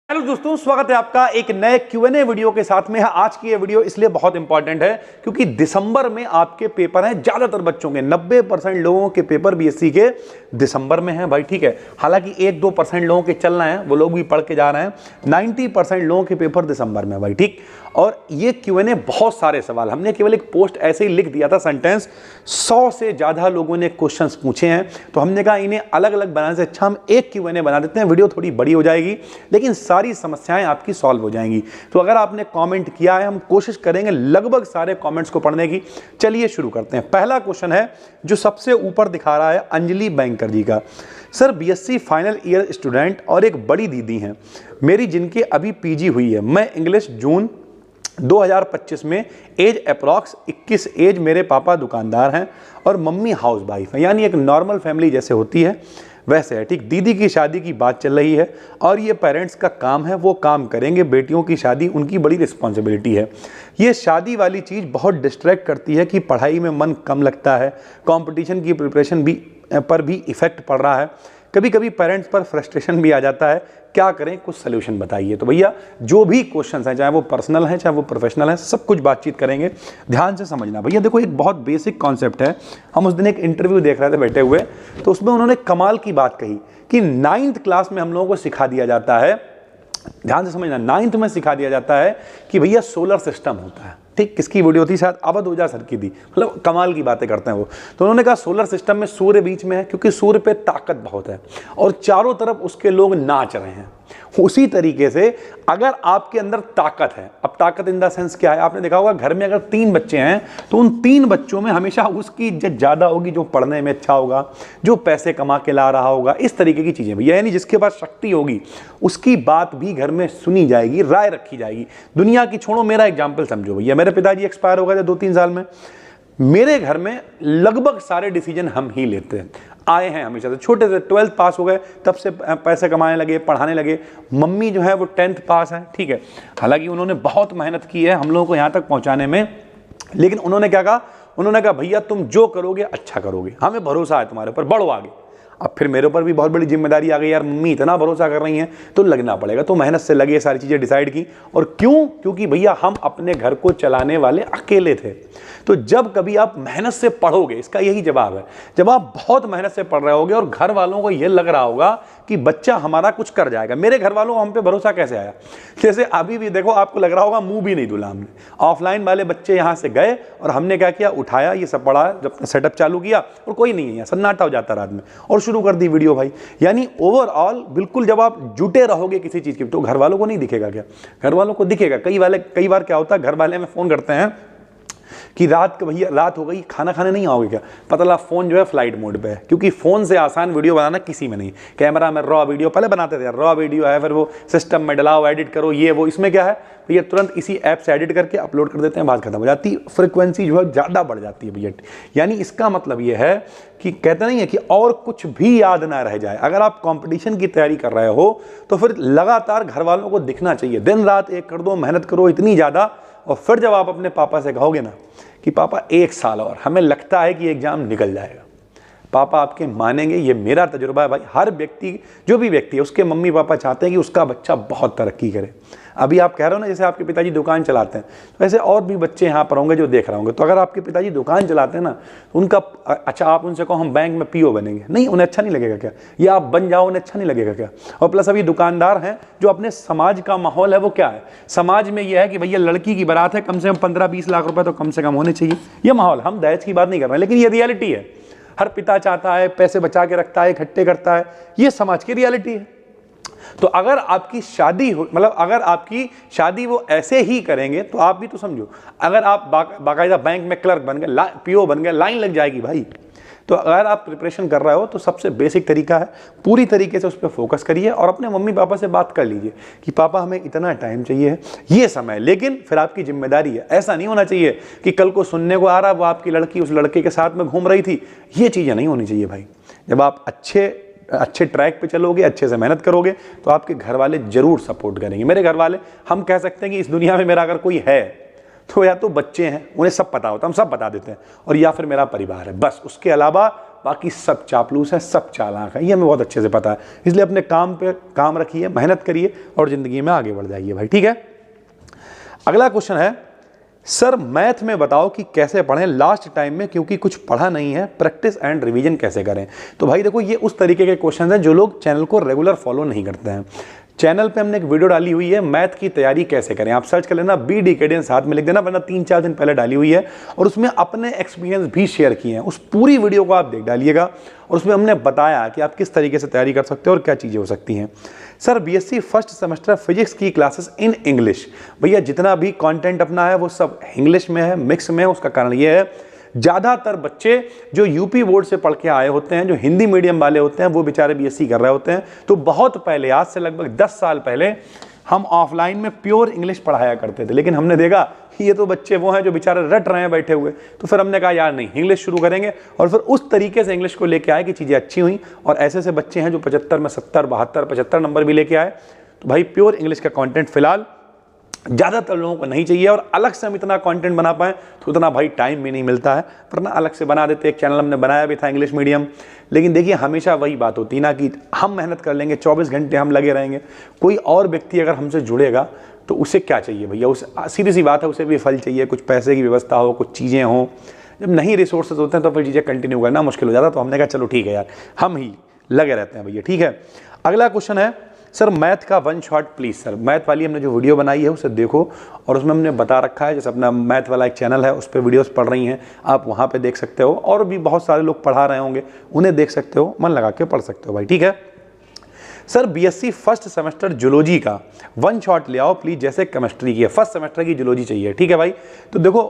Hello दोस्तों, स्वागत है आपका एक नए Q&A वीडियो के साथ में। आज की ये वीडियो इसलिए बहुत इंपॉर्टेंट है क्योंकि दिसंबर में आपके पेपर हैं। ज्यादातर बच्चों के 90% लोगों के पेपर बीएससी के दिसंबर में हैं भाई, ठीक है। हालांकि 1-2% लोगों के चल रहे हैं, वो लोग भी पढ़ के जा रहे हैं। 90% लोगों के पेपर दिसंबर में भाई, ठीक। और ये Q&A बहुत सारे सवाल, हमने केवल एक पोस्ट ऐसे ही लिख दिया था सेंटेंस, 100 से ज्यादा लोगों ने क्वेश्चंस पूछे हैं, तो हमने कहा इन्हें अलग अलग बनाने से अच्छा हम एक Q&A बना देते हैं। वीडियो थोड़ी बड़ी हो जाएगी लेकिन सारी समस्याएं आपकी सॉल्व हो जाएंगी। तो अगर आपने कमेंट किया है, हम कोशिश करेंगे लगभग सारे कमेंट्स को पढ़ने की। चलिए शुरू करते हैं। पहला क्वेश्चन है जो सबसे ऊपर दिखा रहा है अंजलि बैंकर जी का। Sir, BSc final year student और एक बड़ी दीदी हैं मेरी जिनकी अभी पीजी हुई है। मैं इंग्लिश जून 2025 में, एज अप्रॉक्स 21 एज, मेरे पापा दुकानदार हैं और मम्मी हाउस वाइफ है, यानी एक नॉर्मल फैमिली जैसे होती है वैसे है, ठीक। दीदी की शादी की बात चल रही है और ये पेरेंट्स का काम है, वो काम करेंगे। बेटियों की शादी उनकी बड़ी रिस्पॉन्सिबिलिटी है। ये शादी वाली चीज़ बहुत डिस्ट्रैक्ट करती है कि पढ़ाई में मन कम लगता है, कंपटीशन की प्रिपरेशन पर भी इफेक्ट पड़ रहा है। कभी कभी पेरेंट्स पर फ्रस्ट्रेशन भी आ जाता है। क्या करें, कुछ सोल्यूशन बताइए। तो भैया जो भी क्वेश्चंस हैं, चाहे वो पर्सनल हैं चाहे वो प्रोफेशनल हैं, सब कुछ बातचीत करेंगे। ध्यान से समझना भैया। देखो, एक बहुत बेसिक कॉन्सेप्ट है। हम उस दिन एक इंटरव्यू देख रहे थे बैठे हुए, तो उसमें उन्होंने कमाल की बात कही कि 9th क्लास में हम लोगों को सिखा दिया जाता है, ध्यान से समझना, 9th में सिखा दिया जाता है कि भैया सोलर सिस्टम होता है, ठीक। किसकी वीडियो थी, शायद अवध ओझा सर की थी, मतलब कमाल की बातें करते हैं वो। तो उन्होंने कहा सोलर सिस्टम में सूर्य बीच में है क्योंकि सूर्य पे ताकत बहुत है और चारों तरफ उसके लोग नाच रहे हैं। उसी तरीके से अगर आपके अंदर ताकत है, अब ताकत इन द सेंस क्या है, आपने देखा होगा घर में अगर 3 बच्चे हैं तो उन 3 बच्चों में हमेशा उसकी इज्जत ज्यादा होगी जो पढ़ने में अच्छा होगा, जो पैसे कमा के ला रहा होगा, इस तरीके की चीजें भैया। यानी जिसके पास शक्ति होगी उसकी बात भी घर में सुनी जाएगी, राय रखी जाएगी। दुनिया की छोड़ो, मेरा एग्जाम्पल समझो भैया। मेरे पिताजी एक्सपायर हो गए थे 2-3 साल में। मेरे घर में लगभग सारे डिसीजन हम ही लेते हैं, आए हैं हमेशा से। छोटे से 12th पास हो गए तब से पैसे कमाने लगे, पढ़ाने लगे। मम्मी जो है वो 10th पास है, ठीक है। हालांकि उन्होंने बहुत मेहनत की है हम लोगों को यहाँ तक पहुँचाने में, लेकिन उन्होंने क्या कहा, उन्होंने कहा भैया तुम जो करोगे अच्छा करोगे, हमें भरोसा है तुम्हारे ऊपर, बढ़ो आगे। अब फिर मेरे ऊपर भी बहुत बड़ी जिम्मेदारी आ गई, यार मम्मी इतना भरोसा कर रही हैं तो लगना पड़ेगा। तो मेहनत से लगे, सारी चीज़ें डिसाइड की। और क्यों? क्योंकि भैया हम अपने घर को चलाने वाले अकेले थे। तो जब कभी आप मेहनत से पढ़ोगे, इसका यही जवाब है, जब आप बहुत मेहनत से पढ़ रहे होगे और घर वालों को यह लग रहा होगा कि बच्चा हमारा कुछ कर जाएगा। मेरे घर वालों को हम पे भरोसा कैसे आया, जैसे अभी भी देखो आपको लग रहा होगा मुंह भी नहीं धुला हमने। ऑफलाइन वाले बच्चे यहाँ से गए और हमने क्या किया, उठाया, ये सब पढ़ा, जब सेटअप चालू किया और कोई नहीं है यहाँ, सन्नाटा हो जाता रात में, और शुरू कर दी वीडियो भाई। यानी ओवरऑल बिल्कुल जब आप जुटे रहोगे किसी चीज की, तो घर वालों को नहीं दिखेगा क्या, घर वालों को दिखेगा। कई बार क्या होता है, घर वाले हमें फोन करते हैं कि रात भैया रात हो गई, खाना खाने नहीं आओगे क्या, पता लगा फोन जो है फ्लाइट मोड पे है, क्योंकि फोन से आसान वीडियो बनाना किसी में नहीं। कैमरा में रॉ वीडियो पहले बनाते थे, रॉ वीडियो है, फिर वो सिस्टम में डलाओ, एडिट करो, ये वो। इसमें क्या है भैया, तुरंत इसी ऐप से एडिट करके अपलोड कर देते हैं, बात खत्म हो जाती। फ्रिक्वेंसी जो है ज़्यादा बढ़ जाती है भैया। यानी इसका मतलब ये है कि कहते नहीं है कि और कुछ भी याद ना रह जाए। अगर आप कंपटीशन की तैयारी कर रहे हो तो फिर लगातार घर वालों को दिखना चाहिए, दिन रात एक कर दो, मेहनत करो इतनी ज़्यादा। और फिर जब आप अपने पापा से कहोगे ना कि पापा 1 साल और, हमें लगता है कि एग्जाम निकल जाएगा, पापा आपके मानेंगे। ये मेरा तजुर्बा है भाई। हर व्यक्ति, जो भी व्यक्ति है, उसके मम्मी पापा चाहते हैं कि उसका बच्चा बहुत तरक्की करे। अभी आप कह रहे हो ना, जैसे आपके पिताजी दुकान चलाते हैं, तो ऐसे और भी बच्चे यहाँ पर होंगे जो देख रहे होंगे। तो अगर आपके पिताजी दुकान चलाते हैं ना, उनका अच्छा, आप उनसे कहो हम बैंक में पीओ बनेंगे, नहीं, उन्हें अच्छा नहीं लगेगा क्या? या आप बन जाओ, उन्हें अच्छा नहीं लगेगा क्या? और प्लस अभी दुकानदार हैं, जो अपने समाज का माहौल है वो क्या है, समाज में यह है कि भैया लड़की की बारात है, कम से कम 15-20 लाख रुपए तो कम से कम होने चाहिए। ये माहौल, हम दहेज की बात नहीं कर रहे हैं, लेकिन ये रियलिटी है। हर पिता चाहता है, पैसे बचा के रखता है, इकट्ठे करता है, ये समाज की रियलिटी है। तो अगर आपकी शादी हो, मतलब अगर आपकी शादी वो ऐसे ही करेंगे, तो आप भी तो समझो, अगर आप बाकायदा बैंक में क्लर्क बन गए, पीओ बन गए, लाइन लग जाएगी भाई। तो अगर आप प्रिपरेशन कर रहे हो तो सबसे बेसिक तरीका है, पूरी तरीके से उस पर फोकस करिए और अपने मम्मी पापा से बात कर लीजिए कि पापा हमें इतना टाइम चाहिए, ये समय। लेकिन फिर आपकी जिम्मेदारी है, ऐसा नहीं होना चाहिए कि कल को सुनने को आ रहा वो आपकी लड़की उस लड़के के साथ में घूम रही थी। ये चीज़ें नहीं होनी चाहिए भाई। जब आप अच्छे ट्रैक पे चलोगे, अच्छे से मेहनत करोगे, तो आपके घर वाले जरूर सपोर्ट करेंगे। मेरे घर वाले, हम कह सकते हैं कि इस दुनिया में मेरा अगर कोई है तो या तो बच्चे हैं, उन्हें सब पता होता है, हम सब बता देते हैं, और या फिर मेरा परिवार है, बस। उसके अलावा बाकी सब चापलूस है, सब चालाक है, ये हमें बहुत अच्छे से पता है। इसलिए अपने काम पे काम रखिए, मेहनत करिए और ज़िंदगी में आगे बढ़ जाइए भाई, ठीक है। अगला क्वेश्चन है, सर मैथ में बताओ कि कैसे पढ़ें लास्ट टाइम में, क्योंकि कुछ पढ़ा नहीं है, प्रैक्टिस एंड रिवीजन कैसे करें। तो भाई देखो, ये उस तरीके के क्वेश्चन हैं जो लोग चैनल को रेगुलर फॉलो नहीं करते हैं। चैनल पे हमने एक वीडियो डाली हुई है, मैथ की तैयारी कैसे करें, आप सर्च कर लेना, बी डिकेडियंस हाथ में लिख देना, वरना 3-4 दिन पहले डाली हुई है, और उसमें अपने एक्सपीरियंस भी शेयर किए हैं। उस पूरी वीडियो को आप देख डालिएगा, और उसमें हमने बताया कि आप किस तरीके से तैयारी कर सकते हो और क्या चीज़ें हो सकती हैं। Sir BSc first semester physics की क्लासेस इन इंग्लिश, भैया जितना भी कंटेंट अपना है वो सब इंग्लिश में है, मिक्स में है। उसका कारण ये है, ज़्यादातर बच्चे जो यूपी बोर्ड से पढ़ के आए होते हैं, जो हिंदी मीडियम वाले होते हैं, वो बेचारे बीएससी कर रहे होते हैं। तो बहुत पहले, आज से लगभग 10 साल पहले, हम ऑफलाइन में प्योर इंग्लिश पढ़ाया करते थे, लेकिन हमने देखा कि ये तो बच्चे वो हैं जो बेचारे रट रहे हैं बैठे हुए। तो फिर हमने कहा यार नहीं, इंग्लिश शुरू करेंगे, और फिर उस तरीके से इंग्लिश को लेके आए कि चीज़ें अच्छी हुई। और ऐसे ऐसे बच्चे हैं जो 75 में 70, 72, 75 नंबर भी लेके आए। तो भाई प्योर इंग्लिश का कॉन्टेंट फिलहाल ज़्यादातर लोगों को नहीं चाहिए, और अलग से हम इतना कंटेंट बना पाएँ तो उतना भाई टाइम भी नहीं मिलता है, वरना अलग से बना देते। एक चैनल हमने बनाया भी था इंग्लिश मीडियम, लेकिन देखिए हमेशा वही बात होती है ना कि हम मेहनत कर लेंगे, 24 घंटे हम लगे रहेंगे, कोई और व्यक्ति अगर हमसे जुड़ेगा तो उसे क्या चाहिए भैया, उस सीधी सी बात है, उसे भी फल चाहिए, कुछ पैसे की व्यवस्था हो, कुछ चीज़ें हों। जब नहीं रिसोर्सेज होते हैं तो फिर चीज़ें कंटिन्यू करना मुश्किल हो जाता है। तो हमने कहा चलो ठीक है यार, हम ही लगे रहते हैं भैया, ठीक है। अगला क्वेश्चन है, सर मैथ का one shot please. Sir math वाली हमने जो वीडियो बनाई है उसे देखो, और उसमें हमने बता रखा है, जैसे अपना मैथ वाला एक चैनल है उस पर वीडियोस पढ़ रही हैं, आप वहाँ पे देख सकते हो, और भी बहुत सारे लोग पढ़ा रहे होंगे, उन्हें देख सकते हो, मन लगा के पढ़ सकते हो भाई, ठीक है। Sir BSc first semester zoology का वन शॉट ले आओ प्लीज़, जैसे केमिस्ट्री की है, फर्स्ट सेमेस्टर की जूलॉजी चाहिए, ठीक है भाई। तो देखो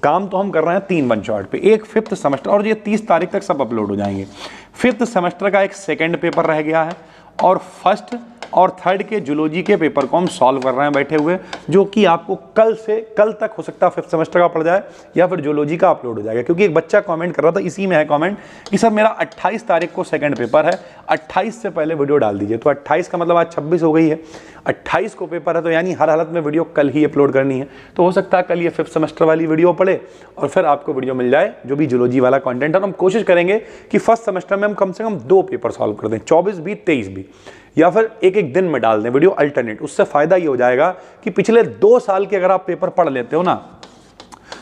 काम तो हम कर रहे हैं 3 वन शॉट पे, एक फिफ्थ सेमेस्टर, और ये 30 तारीख तक सब अपलोड हो जाएंगे। फिफ्थ सेमेस्टर का एक सेकेंड पेपर रह गया है, और फर्स्ट और थर्ड के जूलॉजी के पेपर को हम सॉल्व कर रहे हैं बैठे हुए, जो कि आपको कल तक हो सकता है फिफ्थ सेमेस्टर का पड़ जाए, या फिर जूलॉजी का अपलोड हो जाएगा। क्योंकि एक बच्चा कमेंट कर रहा था, इसी में है कमेंट, कि सर मेरा 28 तारीख को सेकंड पेपर है, 28 से पहले वीडियो डाल दीजिए। तो 28 का मतलब आज 26 हो गई है, 28 को पेपर है, तो यानी हर हालत में वीडियो कल ही अपलोड करनी है। तो हो सकता है कल ये फिफ्थ सेमेस्टर वाली वीडियो पड़े और फिर आपको वीडियो मिल जाए जो भी जूलॉजी वाला कंटेंट है। हम कोशिश करेंगे कि फर्स्ट सेमेस्टर में हम कम से कम 2 पेपर सॉल्व कर दें, 24 भी 23 भी, या फिर एक दिन में डाल दें वीडियो अल्टरनेट। उससे फायदा ये हो जाएगा कि पिछले 2 साल के अगर आप पेपर पढ़ लेते हो ना,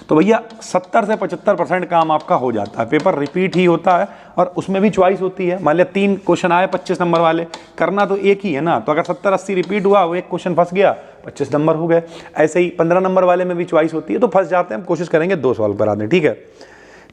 तो भैया 70 से 75% काम आपका हो जाता है। पेपर रिपीट ही होता है, और उसमें भी चॉइस होती है। मान लिया 3 क्वेश्चन आए 25 नंबर वाले, करना तो एक ही है ना, तो अगर 70-80 रिपीट हुआ, वो एक क्वेश्चन फंस गया, 25 नंबर हो गए। ऐसे ही 15 नंबर वाले में भी चॉइस होती है, तो फंस जाते हैं। हम कोशिश करेंगे 2 सॉल्व करा दें, ठीक है।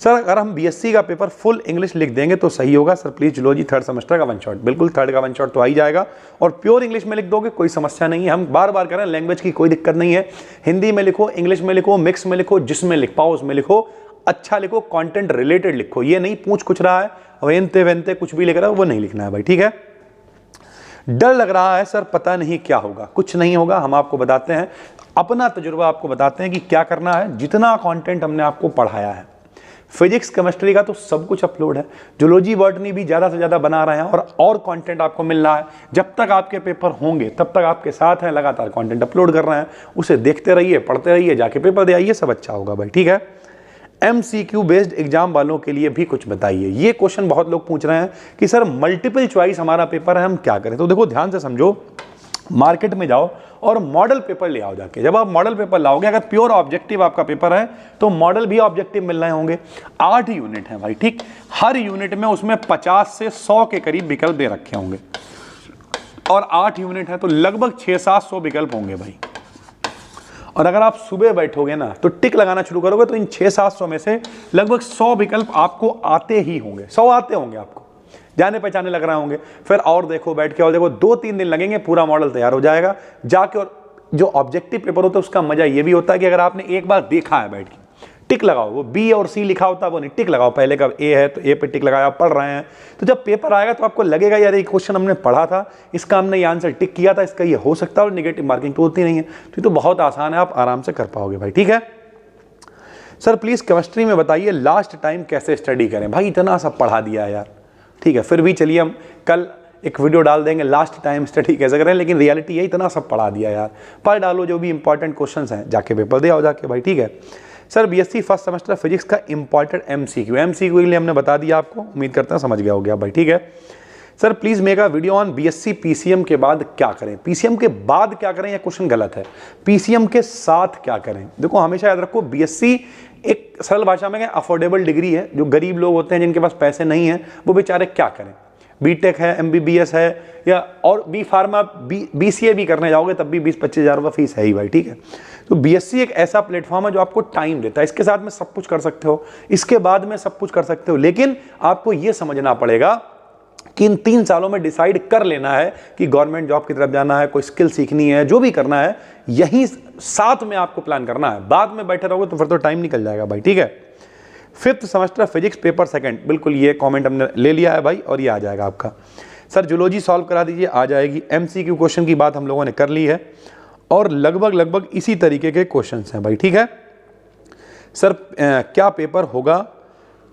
सर अगर हम बीएससी का पेपर फुल इंग्लिश लिख देंगे तो सही होगा। Sir please zoology third semester का वन शॉट, बिल्कुल थर्ड का वन शॉट तो आ ही जाएगा, और प्योर इंग्लिश में लिख दोगे कोई समस्या नहीं है। हम बार बार कह रहे हैं, लैंग्वेज की कोई दिक्कत नहीं है। हिंदी में लिखो, इंग्लिश में लिखो, मिक्स में लिखो, जिसमें लिख पाओ उसमें लिखो, अच्छा लिखो, कंटेंट रिलेटेड लिखो। ये नहीं पूछ कुछ रहा है, वेंते वेंते कुछ भी लिख रहा है, वो नहीं लिखना है भाई, ठीक है। डर लग रहा है सर, पता नहीं क्या होगा। कुछ नहीं होगा, हम आपको बताते हैं, अपना तजुर्बा आपको बताते हैं कि क्या करना है। जितना कंटेंट हमने आपको पढ़ाया है, फिजिक्स केमिस्ट्री का तो सब कुछ अपलोड है, जूलॉजी बॉटनी भी ज़्यादा से ज़्यादा बना रहे हैं, और कंटेंट आपको मिल रहा है। जब तक आपके पेपर होंगे तब तक आपके साथ हैं, लगातार कंटेंट अपलोड कर रहे हैं, उसे देखते रहिए, पढ़ते रहिए, जाके पेपर दे आइए, सब अच्छा होगा भाई, ठीक है। MCQ बेस्ड एग्जाम वालों के लिए भी कुछ बताइए। ये क्वेश्चन बहुत लोग पूछ रहे हैं कि सर मल्टीपल चॉइस हमारा पेपर है, हम क्या करें। तो देखो ध्यान से समझो, मार्केट में जाओ और मॉडल पेपर ले आओ जाके। जब आप मॉडल पेपर लाओगे, अगर प्योर ऑब्जेक्टिव आपका पेपर है तो मॉडल भी ऑब्जेक्टिव मिल रहे होंगे। 8 यूनिट हैं भाई, ठीक। हर यूनिट में उसमें 50 से 100 के करीब विकल्प दे रखे होंगे, और 8 यूनिट है तो लगभग 600-700 विकल्प होंगे भाई। और अगर आप सुबह बैठोगे ना तो टिक लगाना शुरू करोगे तो इन 600-700 में से लगभग 100 विकल्प आपको आते ही होंगे, 100 आते होंगे, आपको जाने पहचाने लग रहे होंगे। फिर और देखो, बैठ के और देखो, 2-3 दिन लगेंगे, पूरा मॉडल तैयार हो जाएगा जाके। और जो ऑब्जेक्टिव पेपर होता है उसका मजा ये भी होता है कि अगर आपने एक बार देखा है बैठ के, टिक लगाओ। वो बी और सी लिखा होता है वो नहीं, टिक लगाओ। पहले का ए है तो ए पे टिक लगाया, पढ़ रहे हैं, तो जब पेपर आएगा तो आपको लगेगा यार ये क्वेश्चन हमने पढ़ा था, इसका हमने ये आंसर टिक किया था, इसका ये हो सकता है, और निगेटिव मार्किंग तो होती नहीं है। तो ये तो बहुत आसान है, आप आराम से कर पाओगे भाई, ठीक है। सर प्लीज़ केमिस्ट्री में बताइए लास्ट टाइम कैसे स्टडी करें। भाई इतना सब पढ़ा दिया है यार, ठीक है। फिर भी चलिए हम कल एक वीडियो डाल देंगे लास्ट टाइम स्टडी कैसे करें, लेकिन रियलिटी है इतना सब पढ़ा दिया यार। पढ़ डालो जो भी इंपॉर्टेंट क्वेश्चंस हैं, जाके पेपर दे आओ जाके भाई, ठीक है। Sir BSc first semester physics का इंपॉर्टेंट एमसीक्यू के लिए हमने बता दिया आपको, उम्मीद करते हैं समझ गया हो गया भाई, ठीक है। Sir please make a video on BSc PCM के बाद क्या करें। पीसीएम के बाद क्या करें, यह क्वेश्चन गलत है। पीसीएम के साथ क्या करें। देखो हमेशा याद रखो, बीएससी एक सरल भाषा में अफोर्डेबल डिग्री है। जो गरीब लोग होते हैं जिनके पास पैसे नहीं है वो बेचारे क्या करें। बीटेक है, एमबीबीएस है, या और बी फार्मा, बीसीए भी करने जाओगे तब भी 20-25 हज़ार रुपये फीस है ही भाई, ठीक है। तो बीएससी एक ऐसा प्लेटफॉर्म है जो आपको टाइम देता है। इसके साथ में सब कुछ कर सकते हो, इसके बाद में सब कुछ कर सकते हो, लेकिन आपको यह समझना पड़ेगा कि इन 3 सालों में डिसाइड कर लेना है कि गवर्नमेंट जॉब की तरफ जाना है, कोई स्किल सीखनी है, जो भी करना है यही साथ में आपको प्लान करना है। बाद में बैठे रहोगे तो फिर तो टाइम निकल जाएगा भाई, ठीक है। 5th semester physics paper second, बिल्कुल ये कमेंट हमने ले लिया है भाई, और ये आ जाएगा आपका। सर जूलॉजी सॉल्व करा दीजिए, आ जाएगी। एमसीक्यू क्वेश्चन की बात हम लोगों ने कर ली है और लगभग इसी तरीके के क्वेश्चंस हैं भाई, ठीक है। सर क्या पेपर होगा,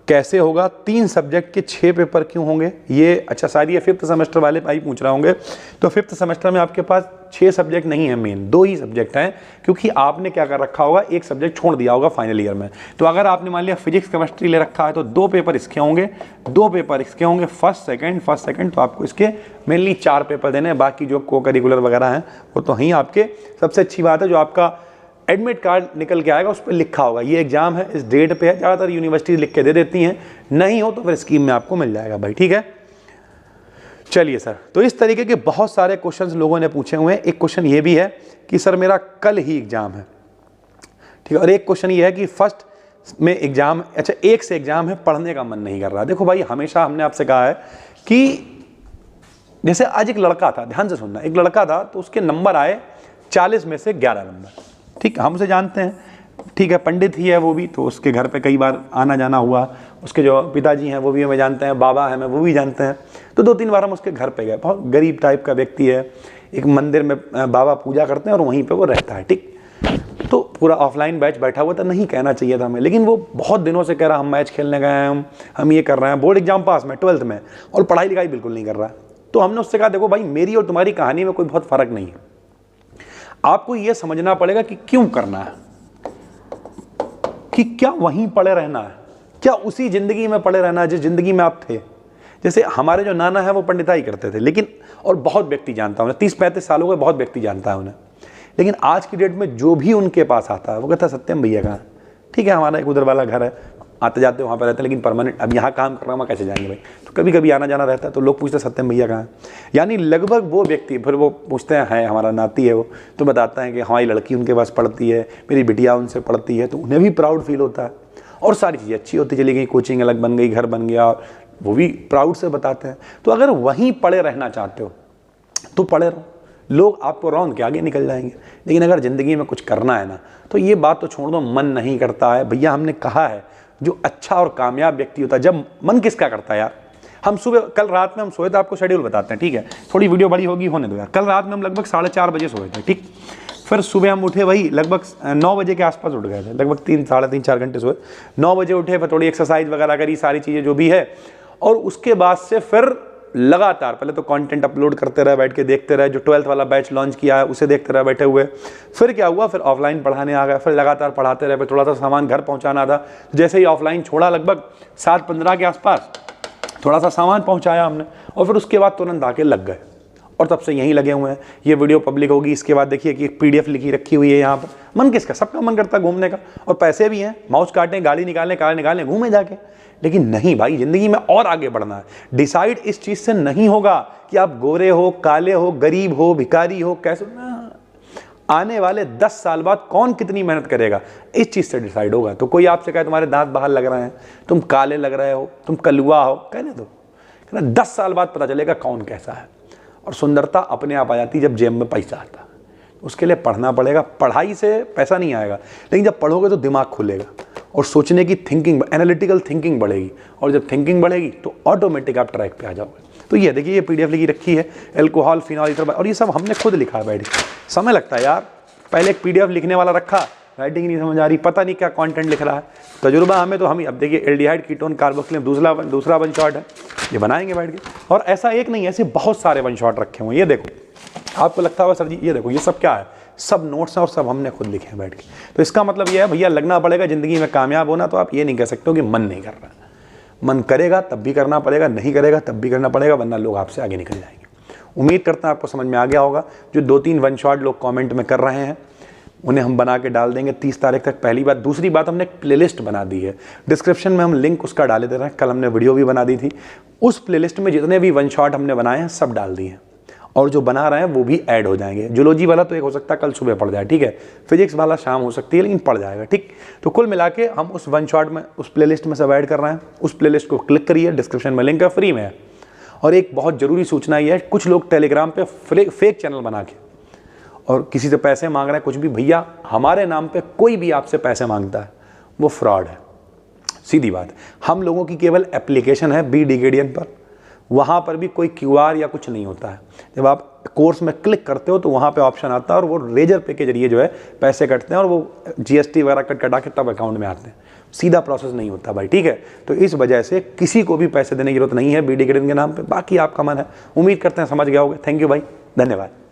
कैसे होगा, 3 सब्जेक्ट के 6 पेपर क्यों होंगे ये। अच्छा शायद ये 5th सेमेस्टर वाले भाई पूछ रहे होंगे। तो 5th सेमेस्टर में आपके पास 6 सब्जेक्ट नहीं है, मेन 2 ही सब्जेक्ट हैं, क्योंकि आपने क्या कर रखा होगा, एक सब्जेक्ट छोड़ दिया होगा फाइनल ईयर में। तो अगर आपने मान लिया फिजिक्स केमिस्ट्री ले रखा है तो 2 पेपर इसके होंगे, 2 पेपर इसके होंगे, फर्स्ट सेकंड, तो आपको इसके मेनली 4 पेपर देने हैं। बाकी जो को करिकुलर वगैरह हैं वो तो ही आपके। सबसे अच्छी बात है जो आपका एडमिट कार्ड निकल के आएगा उस पर लिखा होगा ये एग्जाम है, इस डेट पे है। ज़्यादातर यूनिवर्सिटीज लिख के दे देती हैं, नहीं हो तो फिर स्कीम में आपको मिल जाएगा भाई, ठीक है। चलिए सर, तो इस तरीके के बहुत सारे क्वेश्चंस लोगों ने पूछे हुए हैं। एक क्वेश्चन ये भी है कि सर मेरा कल ही एग्जाम है, ठीक है। और एक क्वेश्चन ये है कि फर्स्ट में एग्जाम, अच्छा एक से एग्जाम है, पढ़ने का मन नहीं कर रहा। देखो भाई हमेशा हमने आपसे कहा है कि जैसे आज एक लड़का था, ध्यान से सुनना, एक लड़का था तो उसके नंबर आए 40 में से 11 नंबर, ठीक, हम उसे जानते हैं, ठीक है, पंडित ही है वो भी, तो उसके घर पे कई बार आना जाना हुआ। उसके जो पिताजी हैं वो भी हमें जानते हैं, बाबा हैं वो भी जानते हैं। तो 2-3 बार हम उसके घर पे गए। बहुत गरीब टाइप का व्यक्ति है, एक मंदिर में बाबा पूजा करते हैं और वहीं पे वो रहता है, ठीक। तो पूरा ऑफलाइन बैच बैठा हुआ था, नहीं कहना चाहिए था हमें, लेकिन वो बहुत दिनों से कह रहा हम मैच खेलने गए हैं, हम ये कर रहे हैं, बोर्ड एग्जाम पास में 12th में, और पढ़ाई लिखाई बिल्कुल नहीं कर रहा है। तो हमने उससे कहा देखो भाई मेरी और तुम्हारी कहानी में कोई बहुत फर्क नहीं है, आपको यह समझना पड़ेगा कि क्यों करना है, कि क्या वहीं पड़े रहना है, क्या उसी जिंदगी में पड़े रहना है जिस जिंदगी में आप थे। जैसे हमारे जो नाना है वो पंडिताई करते थे, लेकिन और बहुत व्यक्ति जानता है उन्हें, 30-35 सालों के बहुत व्यक्ति जानता है उन्हें, लेकिन आज की डेट में जो भी उनके पास आता है वो कहता है सत्यम भैया कहाँ, ठीक है हमारा एक उधर वाला घर है, आते जाते वहाँ पर रहते हैं, लेकिन परमानेंट अब यहाँ काम कर रहा हूँ मैं कैसे जाएंगे भाई। तो कभी कभी आना जाना रहता है तो लोग पूछते हैं सत्यम भैया कहाँ है। यानी लगभग वो व्यक्ति, फिर वो पूछते हैं हमारा नाती है वो, तो बताता है कि हमारी लड़की उनके पास पढ़ती है, मेरी बिटिया उनसे पढ़ती है, तो उन्हें भी प्राउड फील होता है और सारी चीज़ें अच्छी होती चली गई, कोचिंग अलग बन गई, घर बन गया, वो भी प्राउड से बताते हैं। तो अगर वहीं पड़े रहना चाहते हो तो पड़े रहो, लोग आपको रौंद के आगे निकल जाएंगे। लेकिन अगर ज़िंदगी में कुछ करना है ना, तो ये बात तो छोड़ दो, मन नहीं करता है भैया, हमने कहा है जो अच्छा और कामयाब व्यक्ति होता है, जब मन किसका करता है यार। हम सुबह, कल रात में हम सोए थे, आपको शेड्यूल बताते हैं, ठीक है, थोड़ी वीडियो बड़ी होगी, होने दो यार। कल रात में हम लगभग 4:30 बजे सोए थे, ठीक। फिर सुबह हम उठे वही लगभग 9 बजे के आसपास उठ गए थे, लगभग 3-3.5-4 घंटे सोए। 9 बजे उठे, फिर थोड़ी एक्सरसाइज वगैरह करी, सारी चीज़ें जो भी है, और उसके बाद से फिर लगातार पहले तो कंटेंट अपलोड करते रहे, बैठ के देखते रहे, जो 12th वाला बैच लॉन्च किया है उसे देखते रहे बैठे हुए। फिर क्या हुआ, फिर ऑफलाइन पढ़ाने आ गए, फिर लगातार पढ़ाते रहे, फिर थोड़ा सा सामान घर पहुंचाना था। जैसे ही ऑफलाइन छोड़ा लगभग 7:15 के आसपास थोड़ा सा सामान पहुंचाया हमने, और फिर उसके बाद तुरंत आके लग गए, और तब से यहीं लगे हुए हैं। ये वीडियो पब्लिक होगी, इसके बाद देखिए कि एक PDF लिखी रखी हुई है यहाँ पर। मन किसका, सबका मन करता है घूमने का, और पैसे भी हैं, माउस काटें, गाड़ी निकालें, कार निकालें, घूमें जाके। लेकिन नहीं भाई, जिंदगी में और आगे बढ़ना है। डिसाइड इस चीज से नहीं होगा कि आप गोरे हो, काले हो, गरीब हो, भिखारी हो, कैसे ना। आने वाले 10 साल बाद कौन कितनी मेहनत करेगा, इस चीज से डिसाइड होगा। तो कोई आपसे कहे तुम्हारे दांत बाहर लग रहे हैं, तुम काले लग रहे हो, तुम कलुआ हो, कहने दो, 10 साल बाद पता चलेगा कौन कैसा है। और सुंदरता अपने आप आ जाती है जब जेब में पैसा आता है। उसके लिए पढ़ना पड़ेगा। पढ़ाई से पैसा नहीं आएगा, लेकिन जब पढ़ोगे तो दिमाग खुलेगा और सोचने की थिंकिंग, एनालिटिकल थिंकिंग बढ़ेगी, और जब थिंकिंग बढ़ेगी तो ऑटोमेटिक आप ट्रैक पे आ जाओगे। तो ये देखिए, ये PDF लिखी रखी है, अल्कोहल, फिनॉल, इथर, और ये सब हमने खुद लिखा है बैठ के। समय लगता है यार, पहले एक PDF लिखने वाला रखा, राइटिंग नहीं समझ आ रही, पता नहीं क्या कंटेंट लिख रहा है। तजुर्बा हमें तो हम ही, अब देखिए एल्डिहाइड, कीटोन, कार्बोक्सिलेम दूसरा वन शॉट है, ये बनाएंगे बैठ के। और ऐसा एक नहीं, ऐसे बहुत सारे वन शॉट रखे हुए हैं। ये देखो आपको लगता होगा सर जी ये देखो ये सब क्या है, सब नोट्स हैं और सब हमने खुद लिखे हैं बैठ के। तो इसका मतलब ये है भैया लगना पड़ेगा ज़िंदगी में कामयाब होना, तो आप ये नहीं कह सकते हो कि मन नहीं कर रहा। मन करेगा तब भी करना पड़ेगा, नहीं करेगा तब भी करना पड़ेगा, वरना लोग आपसे आगे निकल जाएंगे। उम्मीद करते हैं आपको समझ में आ गया होगा। जो 2-3 वन शॉट लोग कमेंट में कर रहे हैं उन्हें हम बना के डाल देंगे 30 तारीख तक, पहली बात। दूसरी बात, हमने एक प्लेलिस्ट बना दी है, डिस्क्रिप्शन में हम लिंक उसका डाले दे रहे हैं। कल हमने वीडियो भी बना दी थी, उस प्लेलिस्ट में जितने भी वन शॉट हमने बनाए हैं सब डाल दिए हैं, और जो बना रहे हैं वो भी ऐड हो जाएंगे। जूलॉजी वाला तो एक हो सकता है कल सुबह पड़ जाए, ठीक है, फिजिक्स वाला शाम हो सकती है लेकिन पड़ जाएगा, ठीक। तो कुल मिला के हम उस वन शॉट में उस प्लेलिस्ट में सब ऐड कर रहे हैं। उस प्लेलिस्ट को क्लिक करिए, डिस्क्रिप्शन में लिंक है, फ्री में है। और एक बहुत ज़रूरी सूचना ये है, कुछ लोग टेलीग्राम पे फेक चैनल बना के और किसी से पैसे मांग रहे हैं कुछ भी, भैया हमारे नाम पे कोई भी आपसे पैसे मांगता है वो फ्रॉड है, सीधी बात। हम लोगों की केवल एप्लीकेशन है बी डिगेडियन पर, वहाँ पर भी कोई QR या कुछ नहीं होता है। जब आप कोर्स में क्लिक करते हो तो वहाँ पे ऑप्शन आता है और वो रेजर पे के जरिए जो है पैसे कटते हैं और वो GST वगैरह कटा के तब अकाउंट में आते हैं, सीधा प्रोसेस नहीं होता भाई, ठीक है। तो इस वजह से किसी को भी पैसे देने की जरूरत नहीं है बी डिगेडियन के नाम पे, बाकी आपका मन है। उम्मीद करते हैं समझ गए होगे। थैंक यू भाई, धन्यवाद।